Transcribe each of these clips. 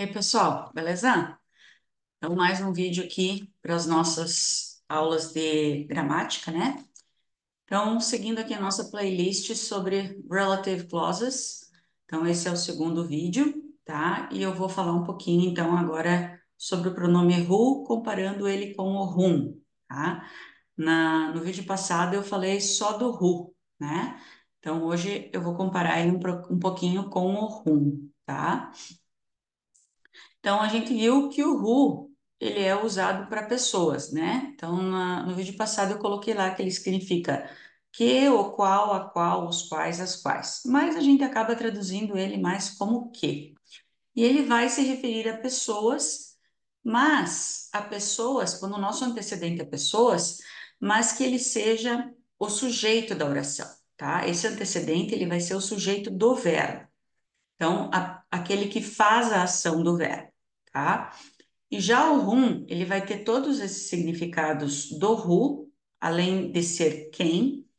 E aí, pessoal, beleza? Então, mais um vídeo aqui para as nossas aulas de gramática, né? Então, seguindo aqui a nossa playlist sobre relative clauses. Então, esse é o segundo vídeo, tá? E eu vou falar um pouquinho, então, agora sobre o pronome who, comparando ele com o whom, tá? No vídeo passado eu falei só do who, né? Então, hoje eu vou comparar ele um pouquinho com o whom, tá? Então, a gente viu que o who, ele é usado para pessoas, né? Então, no vídeo passado eu coloquei lá que ele significa que, o qual, a qual, os quais, as quais. Mas a gente acaba traduzindo ele mais como que. E ele vai se referir a pessoas, mas a pessoas, quando o nosso antecedente é pessoas, mas que ele seja o sujeito da oração, tá? Esse antecedente, ele vai ser o sujeito do verbo. Então, aquele que faz a ação do verbo, tá? E já o whom, ele vai ter todos esses significados do who, além de ser quem,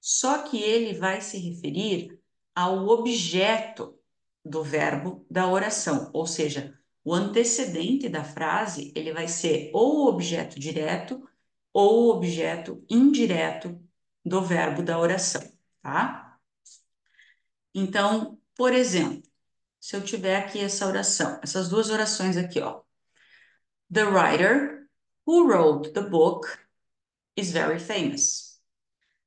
só que ele vai se referir ao objeto do verbo da oração, ou seja, o antecedente da frase, ele vai ser ou o objeto direto ou o objeto indireto do verbo da oração, tá? Então, por exemplo, se eu tiver aqui essa oração, essas duas orações aqui, ó. The writer who wrote the book is very famous.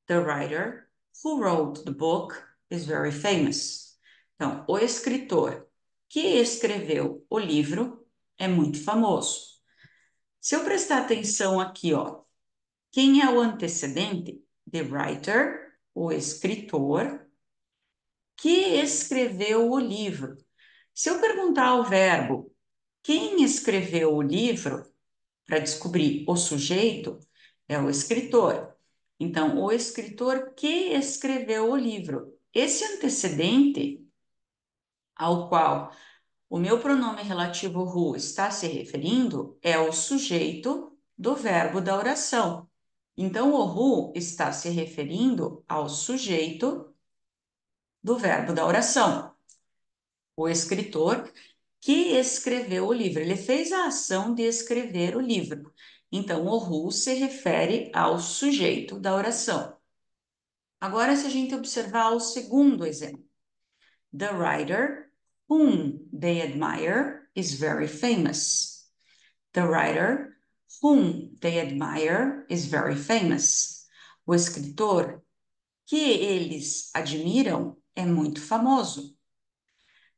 The writer who wrote the book is very famous. Então, o escritor que escreveu o livro é muito famoso. Se eu prestar atenção aqui, ó, quem é o antecedente? The writer, o escritor que escreveu o livro. Se eu perguntar ao verbo quem escreveu o livro, para descobrir o sujeito, é o escritor. Então, o escritor que escreveu o livro. Esse antecedente ao qual o meu pronome relativo who está se referindo é o sujeito do verbo da oração. Então, o who está se referindo ao sujeito do verbo da oração. O escritor que escreveu o livro. Ele fez a ação de escrever o livro. Então, o who se refere ao sujeito da oração. Agora, se a gente observar o segundo exemplo, the writer whom they admire is very famous. The writer whom they admire is very famous. O escritor que eles admiram é muito famoso.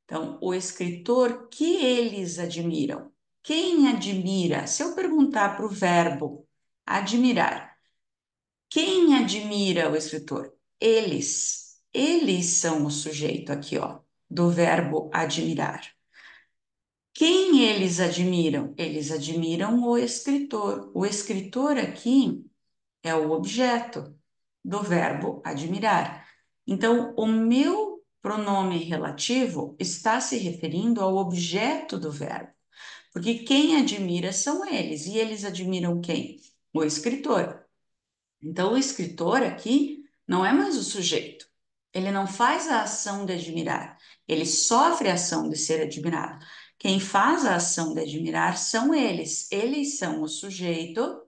Então, o escritor que eles admiram. Quem admira? Se eu perguntar para o verbo admirar, quem admira o escritor? Eles. Eles são o sujeito aqui, ó, do verbo admirar. Quem eles admiram? Eles admiram o escritor. O escritor aqui é o objeto do verbo admirar. Então, o meu pronome relativo está se referindo ao objeto do verbo, porque quem admira são eles, e eles admiram quem? O escritor. Então, o escritor aqui não é mais o sujeito. Ele não faz a ação de admirar, ele sofre a ação de ser admirado. Quem faz a ação de admirar são eles. Eles são o sujeito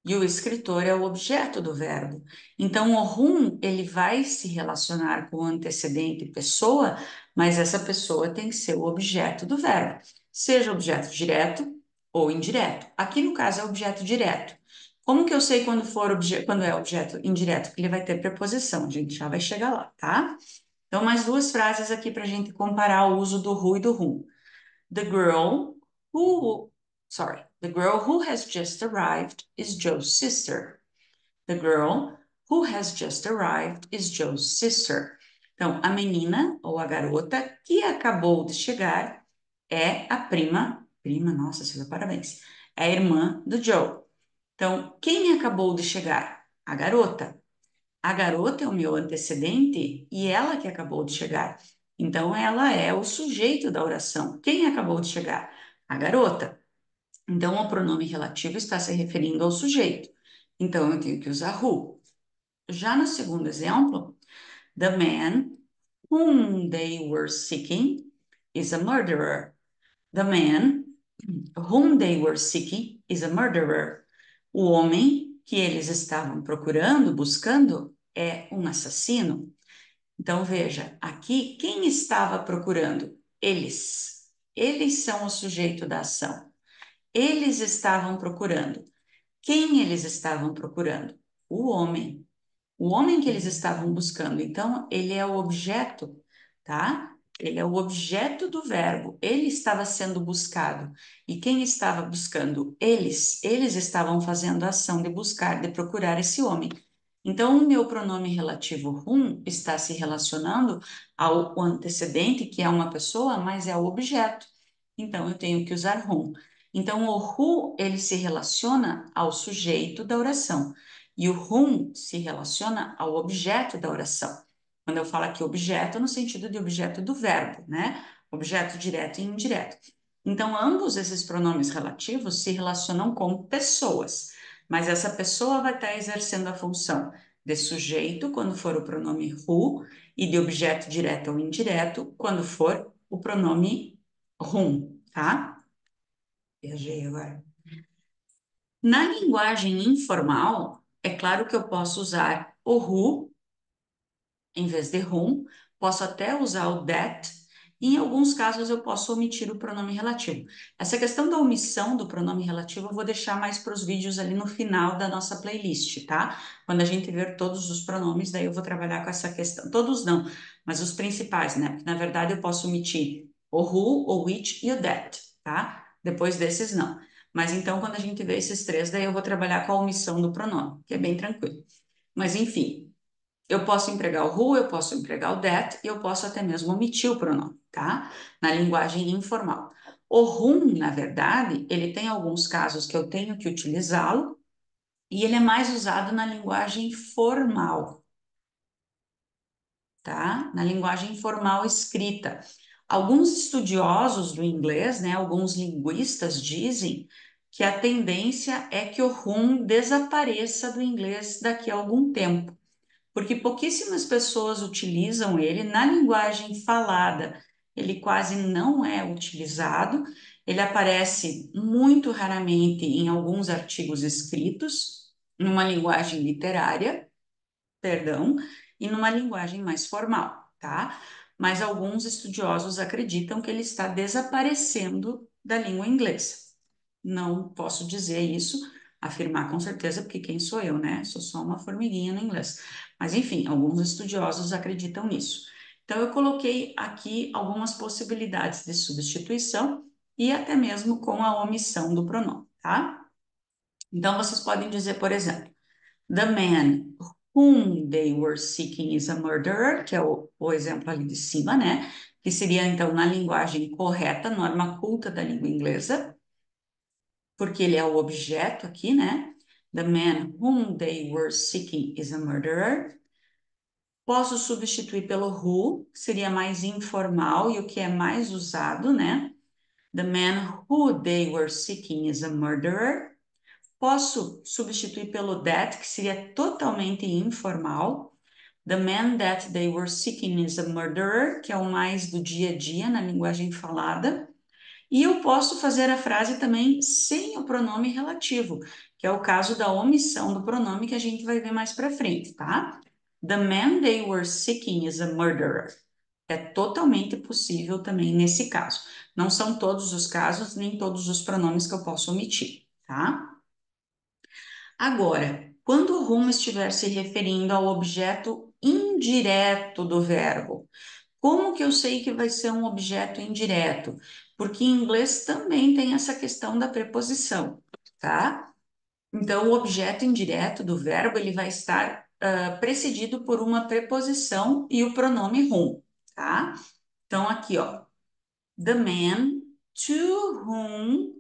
e o escritor é o objeto do verbo. Então, o whom, ele vai se relacionar com o antecedente pessoa, mas essa pessoa tem que ser o objeto do verbo, seja objeto direto ou indireto. Aqui, no caso, é objeto direto. Como que eu sei quando é objeto indireto? Porque ele vai ter preposição, a gente já vai chegar lá, tá? Então, mais duas frases aqui para a gente comparar o uso do who e do whom. The girl who, the girl who has just arrived is Joe's sister. The girl who has just arrived is Joe's sister. Então, a menina ou a garota que acabou de chegar é a prima, nossa, Silvia, parabéns, é a irmã do Joe. Então, quem acabou de chegar? A garota. A garota é o meu antecedente e ela que acabou de chegar. Então, ela é o sujeito da oração. Quem acabou de chegar? A garota. Então, o pronome relativo está se referindo ao sujeito. Então, eu tenho que usar who. Já no segundo exemplo, the man whom they were seeking is a murderer. The man whom they were seeking is a murderer. O homem que eles estavam procurando, buscando, é um assassino. Então, veja, aqui, quem estava procurando? Eles. Eles são o sujeito da ação. Eles estavam procurando. Quem eles estavam procurando? O homem. O homem que eles estavam buscando. Então, ele é o objeto, tá? Ele é o objeto do verbo. Ele estava sendo buscado. E quem estava buscando? Eles. Eles estavam fazendo a ação de buscar, de procurar esse homem. Então, o meu pronome relativo whom está se relacionando ao antecedente, que é uma pessoa, mas é o objeto. Então, eu tenho que usar whom. Então, o who, ele se relaciona ao sujeito da oração. E o whom se relaciona ao objeto da oração. Quando eu falo aqui objeto, no sentido de objeto do verbo, né? Objeto direto e indireto. Então, ambos esses pronomes relativos se relacionam com pessoas, mas essa pessoa vai estar exercendo a função de sujeito quando for o pronome who e de objeto direto ou indireto quando for o pronome whom, tá? Viajei agora. Na linguagem informal, é claro que eu posso usar o who em vez de whom, posso até usar o that, e em alguns casos eu posso omitir o pronome relativo. Essa questão da omissão do pronome relativo eu vou deixar mais para os vídeos ali no final da nossa playlist, tá? Quando a gente ver todos os pronomes, daí eu vou trabalhar com essa questão. Todos não, mas os principais, né? Porque na verdade eu posso omitir o who, o which e o that, tá? Depois desses não. Mas então, quando a gente vê esses três, daí eu vou trabalhar com a omissão do pronome, que é bem tranquilo. Mas enfim, eu posso empregar o who, eu posso empregar o that e eu posso até mesmo omitir o pronome, tá? Na linguagem informal. O whom, na verdade, ele tem alguns casos que eu tenho que utilizá-lo e ele é mais usado na linguagem formal, tá? Na linguagem formal escrita. Alguns estudiosos do inglês, né, alguns linguistas dizem que a tendência é que o whom desapareça do inglês daqui a algum tempo, porque pouquíssimas pessoas utilizam ele na linguagem falada. Ele quase não é utilizado, ele aparece muito raramente em alguns artigos escritos, numa linguagem literária, perdão, e numa linguagem mais formal, tá? Mas alguns estudiosos acreditam que ele está desaparecendo da língua inglesa. Não posso dizer isso, afirmar com certeza, porque quem sou eu, né? Sou só uma formiguinha no inglês. Mas, enfim, alguns estudiosos acreditam nisso. Então, eu coloquei aqui algumas possibilidades de substituição e até mesmo com a omissão do pronome, tá? Então, vocês podem dizer, por exemplo, The man whom they were seeking is a murderer, que é o exemplo ali de cima, né? Que seria, então, na linguagem correta, norma culta da língua inglesa, porque ele é o objeto aqui, né? The man whom they were seeking is a murderer. Posso substituir pelo who, que seria mais informal e o que é mais usado, né? The man who they were seeking is a murderer. Posso substituir pelo that, que seria totalmente informal. The man that they were seeking is a murderer, que é o mais do dia a dia na linguagem falada. E eu posso fazer a frase também sem o pronome relativo, que é o caso da omissão do pronome que a gente vai ver mais para frente, tá? The man they were seeking is a murderer. É totalmente possível também nesse caso. Não são todos os casos, nem todos os pronomes que eu posso omitir, tá? Agora, quando o whom estiver se referindo ao objeto indireto do verbo, como que eu sei que vai ser um objeto indireto? Porque em inglês também tem essa questão da preposição, tá? Então, o objeto indireto do verbo ele vai estar precedido por uma preposição e o pronome whom, tá? Então, aqui, ó, the man to whom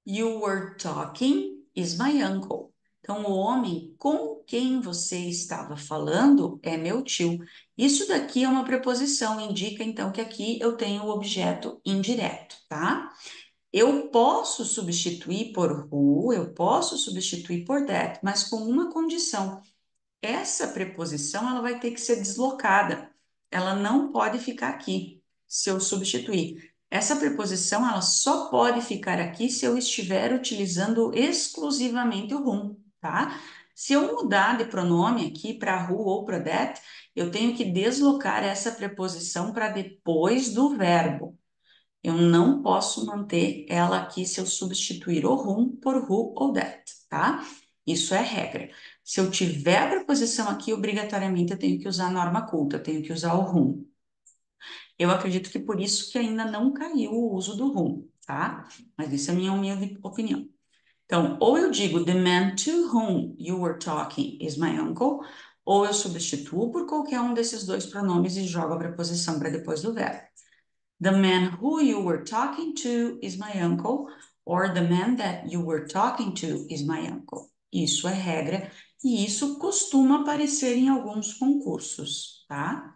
you were talking is my uncle. Então, o homem com quem você estava falando é meu tio. Isso daqui é uma preposição, indica então que aqui eu tenho o objeto indireto, tá? Eu posso substituir por who, eu posso substituir por that, mas com uma condição. Essa preposição ela vai ter que ser deslocada. ela não pode ficar aqui se eu substituir. Essa preposição, ela só pode ficar aqui se eu estiver utilizando exclusivamente o whom, tá? Se eu mudar de pronome aqui para who ou para that, eu tenho que deslocar essa preposição para depois do verbo. Eu não posso manter ela aqui se eu substituir o whom por who ou that, tá? Isso é regra. Se eu tiver a preposição aqui, obrigatoriamente eu tenho que usar a norma culta, eu tenho que usar o whom. Eu acredito que por isso que ainda não caiu o uso do whom, tá? Mas isso é a minha humilde opinião. Então, ou eu digo the man to whom you were talking is my uncle, ou eu substituo por qualquer um desses dois pronomes e jogo a preposição para depois do verbo. The man who you were talking to is my uncle, or the man that you were talking to is my uncle. Isso é regra e isso costuma aparecer em alguns concursos, tá?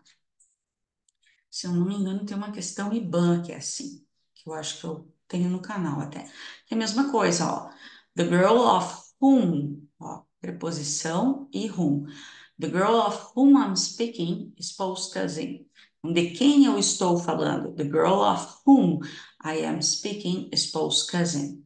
Se eu não me engano, tem uma questão IBAN que é assim, que eu acho que eu tenho no canal até. Que é a mesma coisa, ó. The girl of whom, ó, preposição e whom. The girl of whom I'm speaking is Paul's cousin. De quem eu estou falando? The girl of whom I am speaking is Paul's cousin.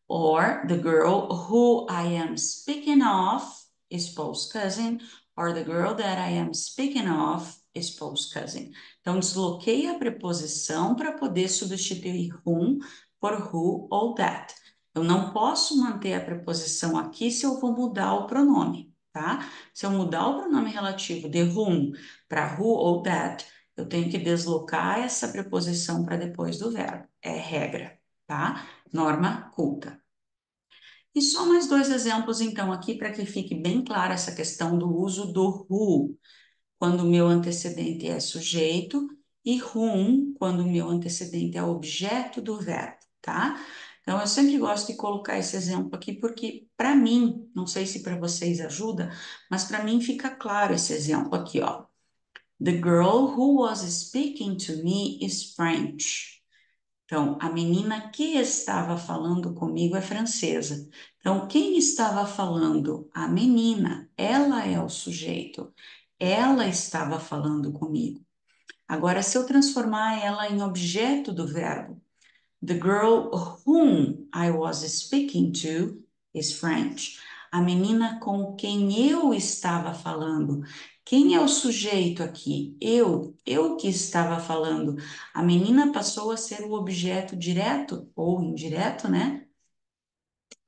Or the girl who I am speaking of is Paul's cousin. Or the girl that I am speaking of is Paul's cousin. Então, desloquei a preposição para poder substituir whom por who ou that. Eu não posso manter a preposição aqui se eu vou mudar o pronome, tá? Se eu mudar o pronome relativo de whom para who ou that, eu tenho que deslocar essa preposição para depois do verbo. É regra, tá? Norma culta. E só mais dois exemplos, então, aqui para que fique bem clara essa questão do uso do who, quando o meu antecedente é sujeito, e whom, quando o meu antecedente é objeto do verbo, tá? Então, eu sempre gosto de colocar esse exemplo aqui, porque, para mim, não sei se para vocês ajuda, mas para mim fica claro esse exemplo aqui, ó. The girl who was speaking to me is French. Então, a menina que estava falando comigo é francesa. Então, quem estava falando? A menina. Ela é o sujeito. Ela estava falando comigo. Agora, se eu transformar ela em objeto do verbo, the girl whom I was speaking to is French. A menina com quem eu estava falando. Quem é o sujeito aqui? Eu que estava falando. A menina passou a ser o objeto direto ou indireto, né?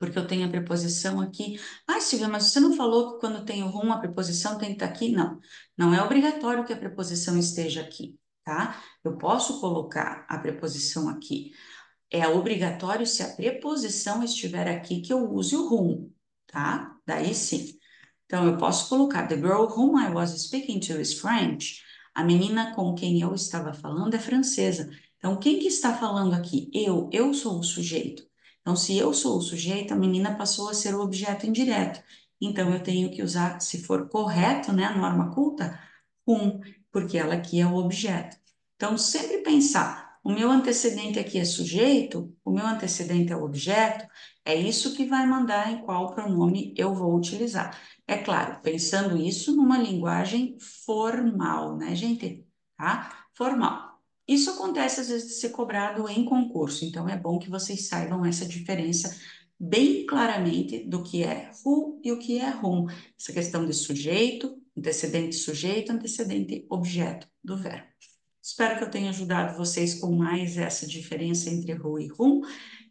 Porque eu tenho a preposição aqui. Ah, Silvia, mas você não falou que quando tem o whom a preposição tem que estar aqui? Não, não é obrigatório que a preposição esteja aqui, tá? Eu posso colocar a preposição aqui. É obrigatório se a preposição estiver aqui que eu use o whom, tá? Daí sim. Então, eu posso colocar The girl whom I was speaking to is French. A menina com quem eu estava falando é francesa. Então, quem que está falando aqui? Eu sou o sujeito. Então, se eu sou o sujeito, a menina passou a ser o objeto indireto. Então, eu tenho que usar, se for correto, né, a norma culta, whom, porque ela aqui é o objeto. Então, sempre pensar, o meu antecedente aqui é sujeito, o meu antecedente é o objeto, é isso que vai mandar em qual pronome eu vou utilizar. É claro, pensando isso numa linguagem formal, né, gente? Tá? Formal. Isso acontece às vezes de ser cobrado em concurso, então é bom que vocês saibam essa diferença bem claramente do que é who e o que é whom. Essa questão de sujeito, antecedente objeto do verbo. Espero que eu tenha ajudado vocês com mais essa diferença entre who e whom.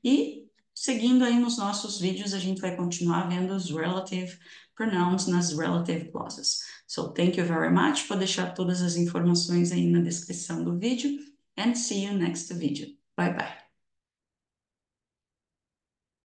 E seguindo aí nos nossos vídeos, a gente vai continuar vendo os relative pronouns nas relative clauses. So, thank you very much. Vou deixar todas as informações aí na descrição do vídeo. And see you next video. Bye bye.